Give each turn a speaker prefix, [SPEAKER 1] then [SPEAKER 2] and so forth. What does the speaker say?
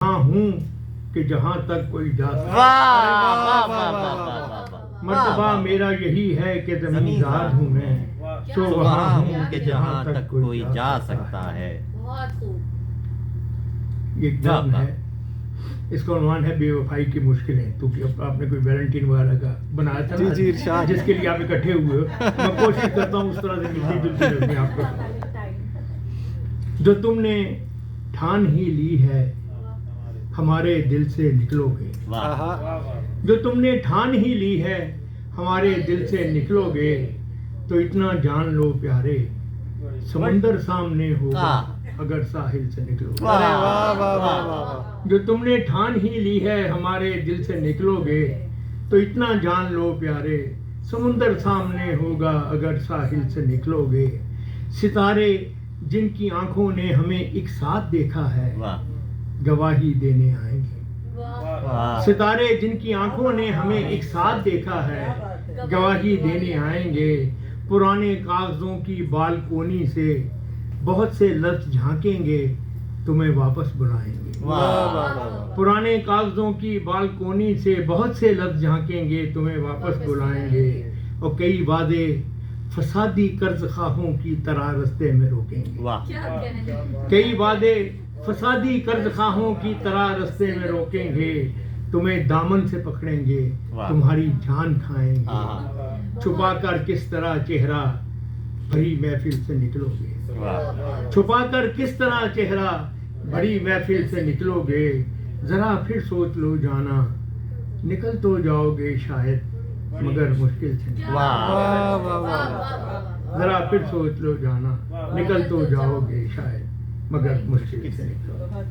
[SPEAKER 1] ہوں کہ جہاں تک کوئی جا سکتا مرتبہ میرا یہی ہے کہ زمیندار ہوں میں سو وہاں ہوں کہ جہاں تک کوئی جا سکتا ہے. یہ ایک نظم ہے، اس کا عنوان ہے بے وفائی کی مشکلیں. تو آپ نے کوئی ویلنٹین وغیرہ کا بنایا تھا نا جس کے لیے آپ اکٹھے ہوئے ہو، میں کوشش کرتا ہوں اس طرح سے ملتی جلتی نظمیں آپ کو. جو تم نے ٹھان ہی لی ہے ہمارے دل سے نکلو گے. جو تم نے ٹھان ہی لی ہے ہمارے دل سے نکلو گے تو اتنا جان لو پیارے سمندر سامنے ہوگا اگر ساحل سے نکلو گے. جو تم نے ٹھان ہی لی ہے ہمارے دل سے نکلو گے تو اتنا جان لو پیارے سمندر سامنے ہوگا اگر ساحل سے نکلو گے. ستارے جن کی آنکھوں نے ہمیں ایک ساتھ دیکھا ہے گواہی دینے آئیں گے. ستارے جن کی آنکھوں نے ہمیں ایک ساتھ دیکھا ہے گواہی دینے آئیں گے. پرانے کاغذوں کی بالکونی سے بہت سے لفظ جھانکیں گے تمہیں واپس بلائیں گے. پرانے کاغذوں کی بالکونی سے بہت سے لفظ جھانکیں گے تمہیں واپس بلائیں گے. اور کئی وعدے فسادی قرض خواہوں کی طرح رستے میں روکیں گے. کئی وعدے فسادی قرض خواہوں کی طرح رستے میں روکیں گے. تمہیں دامن سے پکڑیں گے تمہاری جان کھائیں گے. چھپا کر کس طرح چہرہ بھری محفل سے نکلو گے. چھپا کر کس طرح چہرہ بھری محفل سے نکلو گے. ذرا پھر سوچ لو جانا نکل تو جاؤ گے شاید مگر مشکل سے. ذرا پھر سوچ لو جانا نکل تو جاؤ گے شاید مگر مشکل سے نکلو.